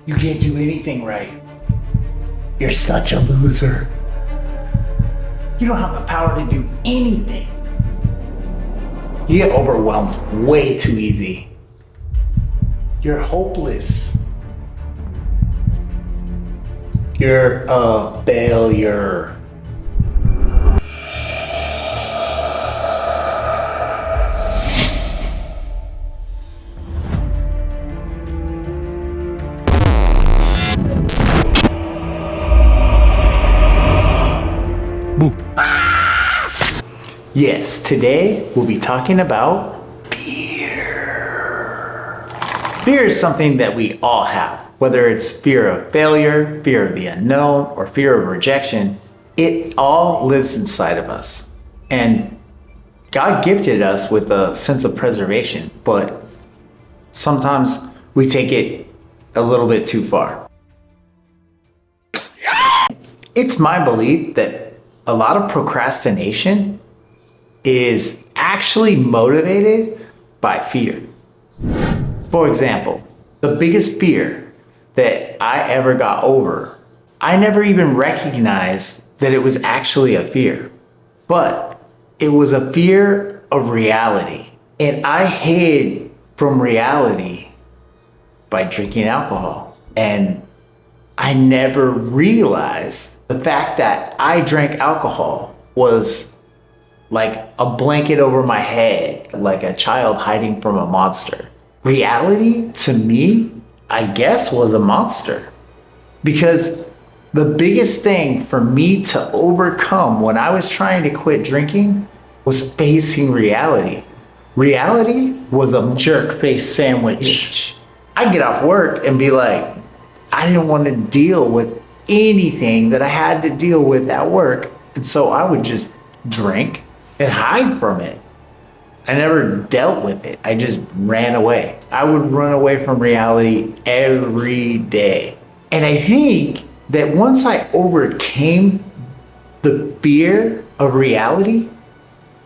You can't do anything right. You're such a loser. You don't have the power to do anything. You get overwhelmed way too easy. You're hopeless. You're a failure. Yes, today we'll be talking about fear. Fear is something that we all have, whether it's fear of failure, fear of the unknown, or fear of rejection. It all lives inside of us. And God gifted us with a sense of preservation, but sometimes we take it a little bit too far. It's my belief that a lot of procrastination is actually motivated by fear. For example, the biggest fear that I ever got over, I never even recognized that it was actually a fear, but it was a fear of reality. And I hid from reality by drinking alcohol. And I never realized the fact that I drank alcohol was like a blanket over my head, like a child hiding from a monster. Reality, to me, I guess, was a monster. Because the biggest thing for me to overcome when I was trying to quit drinking was facing reality. Reality was a jerk face sandwich. I'd get off work and be like, I didn't want to deal with anything that I had to deal with at work. And so I would just drink and hide from it. I never dealt with it. I just ran away. I would run away from reality every day. And I think that once I overcame the fear of reality,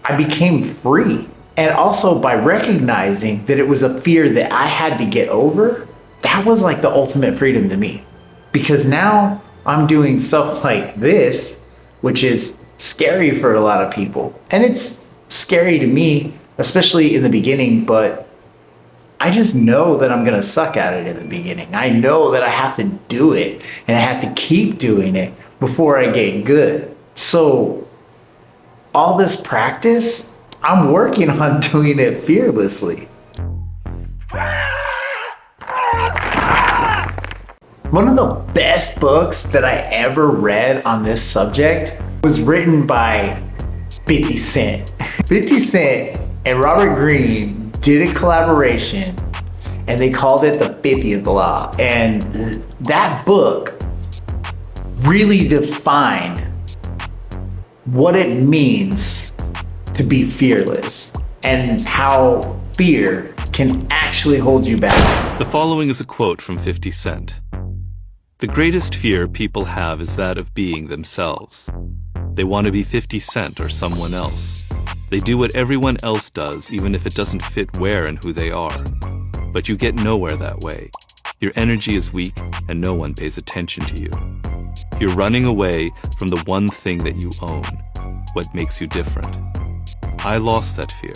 I became free. And also by recognizing that it was a fear that I had to get over, that was like the ultimate freedom to me. Because now I'm doing stuff like this, which is scary for a lot of people. And it's scary to me, especially in the beginning, but I just know that I'm gonna suck at it in the beginning. I know that I have to do it and I have to keep doing it before I get good. So all this practice, I'm working on doing it fearlessly. One of the best books that I ever read on this subject was written by 50 Cent. 50 Cent and Robert Greene did a collaboration and they called it the 50th Law. And that book really defined what it means to be fearless and how fear can actually hold you back. The following is a quote from 50 Cent. The greatest fear people have is that of being themselves. They want to be 50 Cent or someone else. They do what everyone else does, even if it doesn't fit where and who they are. But you get nowhere that way. Your energy is weak and no one pays attention to you. You're running away from the one thing that you own, what makes you different. I lost that fear.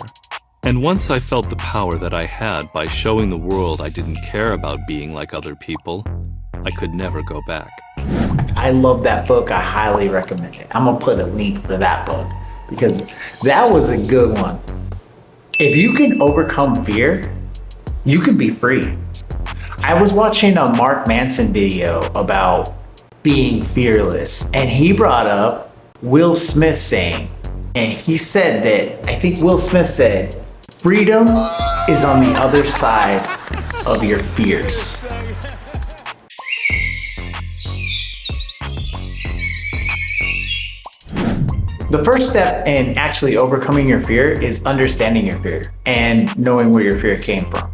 And once I felt the power that I had by showing the world I didn't care about being like other people, I could never go back. I love that book. I highly recommend it. I'm gonna put a link for that book because that was a good one. If you can overcome fear, you can be free. I was watching a Mark Manson video about being fearless, and he brought up Will Smith saying, and he said that, I think Will Smith said, freedom is on the other side of your fears. The first step in actually overcoming your fear is understanding your fear and knowing where your fear came from.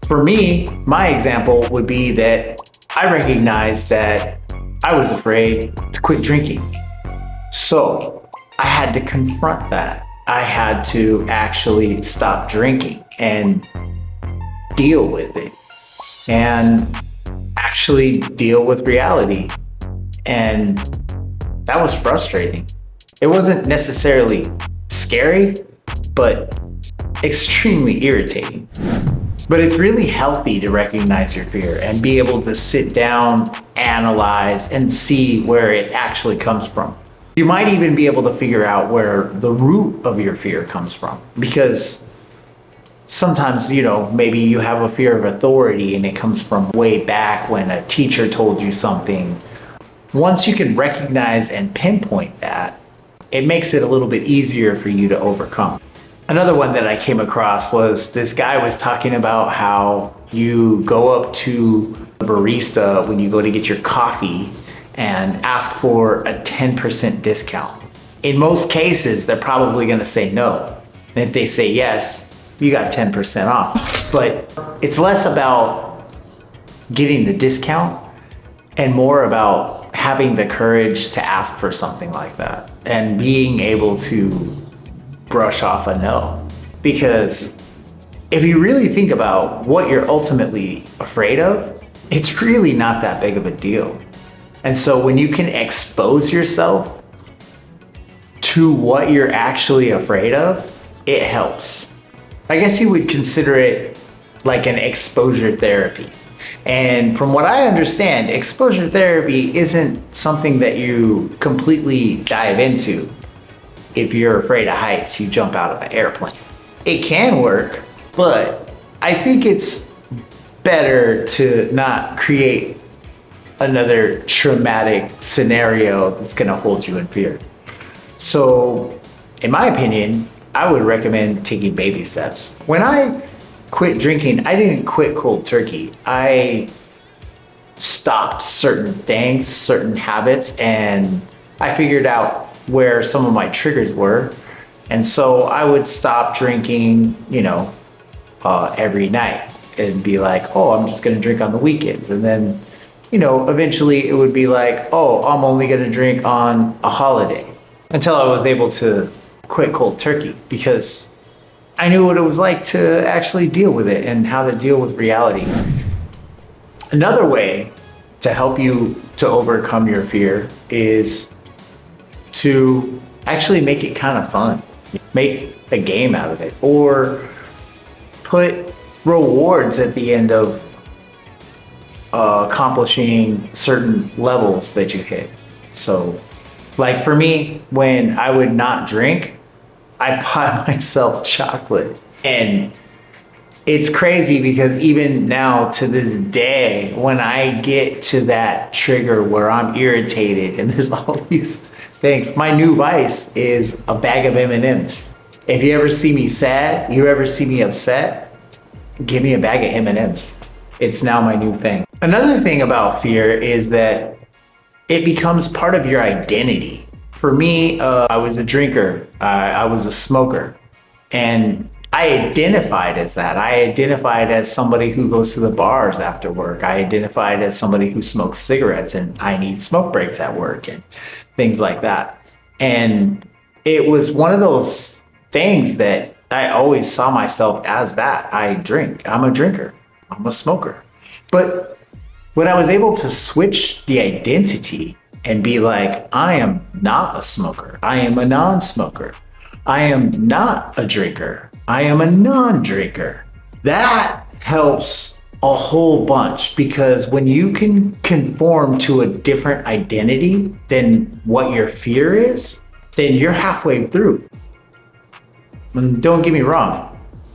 For me, my example would be that I recognized that I was afraid to quit drinking. So I had to confront that. I had to actually stop drinking and deal with it and actually deal with reality. And that was frustrating. It wasn't necessarily scary, but extremely irritating. But it's really healthy to recognize your fear and be able to sit down, analyze, and see where it actually comes from. You might even be able to figure out where the root of your fear comes from, because sometimes, maybe you have a fear of authority and it comes from way back when a teacher told you something. Once you can recognize and pinpoint that, it makes it a little bit easier for you to overcome. Another one that I came across was this guy was talking about how you go up to a barista when you go to get your coffee and ask for a 10% discount. In most cases, they're probably gonna say no. And if they say yes, you got 10% off. But it's less about getting the discount and more about having the courage to ask for something like that and being able to brush off a no. Because if you really think about what you're ultimately afraid of, it's really not that big of a deal. And so when you can expose yourself to what you're actually afraid of, it helps. I guess you would consider it like an exposure therapy. And from what I understand, exposure therapy isn't something that you completely dive into. If you're afraid of heights, you jump out of an airplane. It can work, but I think it's better to not create another traumatic scenario that's gonna hold you in fear. So, in my opinion, I would recommend taking baby steps. When I quit drinking, I didn't quit cold turkey. I stopped certain things, certain habits, and I figured out where some of my triggers were. And so I would stop drinking, every night and be like, oh, I'm just gonna drink on the weekends. And then, eventually it would be like, oh, I'm only gonna drink on a holiday, until I was able to quit cold turkey because I knew what it was like to actually deal with it and how to deal with reality. Another way to help you to overcome your fear is to actually make it kind of fun. Make a game out of it, or put rewards at the end of accomplishing certain levels that you hit. So, like for me, when I would not drink, I buy myself chocolate. And it's crazy because even now to this day, when I get to that trigger where I'm irritated and there's all these things, my new vice is a bag of M&Ms. If you ever see me sad, you ever see me upset, give me a bag of M&Ms. It's now my new thing. Another thing about fear is that it becomes part of your identity. For me, I was a drinker, I was a smoker, and I identified as that. I identified as somebody who goes to the bars after work. I identified as somebody who smokes cigarettes and I need smoke breaks at work and things like that. And it was one of those things that I always saw myself as that. I drink, I'm a drinker, I'm a smoker. But when I was able to switch the identity and be like, I am not a smoker, I am a non-smoker, I am not a drinker, I am a non-drinker. That helps a whole bunch, because when you can conform to a different identity than what your fear is, then you're halfway through. And don't get me wrong,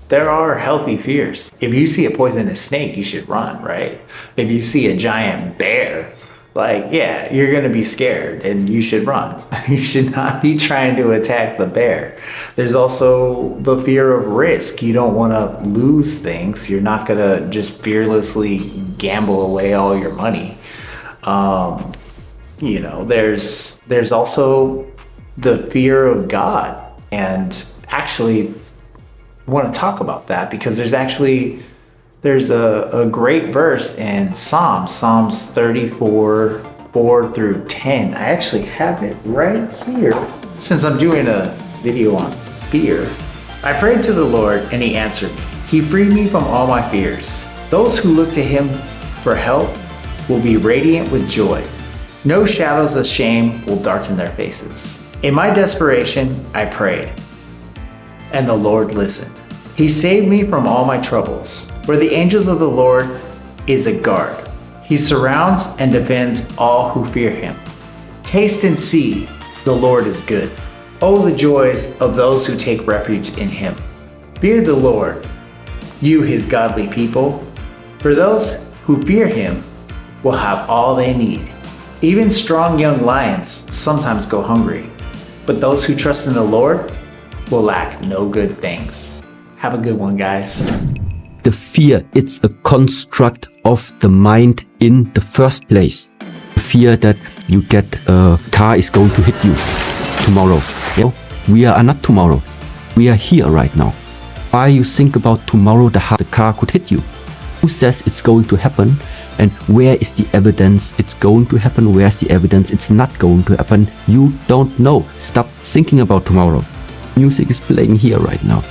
there are healthy fears. If you see a poisonous snake, you should run, right? If you see a giant bear, yeah, you're gonna be scared and you should run. You should not be trying to attack the bear. There's also the fear of risk. You don't wanna lose things. You're not gonna just fearlessly gamble away all your money. There's also the fear of God. And actually, I want to talk about that because there's a great verse in Psalms 34, 4 through 10. I actually have it right here. Since I'm doing a video on fear, I prayed to the Lord and he answered me. He freed me from all my fears. Those who look to him for help will be radiant with joy. No shadows of shame will darken their faces. In my desperation, I prayed, and the Lord listened. He saved me from all my troubles. For the angels of the Lord is a guard. He surrounds and defends all who fear him. Taste and see, the Lord is good. Oh, the joys of those who take refuge in him. Fear the Lord, you his godly people. For those who fear him will have all they need. Even strong young lions sometimes go hungry, but those who trust in the Lord will lack no good things. Have a good one, guys. The fear, it's a construct of the mind in the first place. Fear that you get a car is going to hit you tomorrow. You know, we are not tomorrow. We are here right now. Why you think about tomorrow the car could hit you? Who says it's going to happen? And where is the evidence it's going to happen? Where's the evidence it's not going to happen? You don't know. Stop thinking about tomorrow. Music is playing here right now.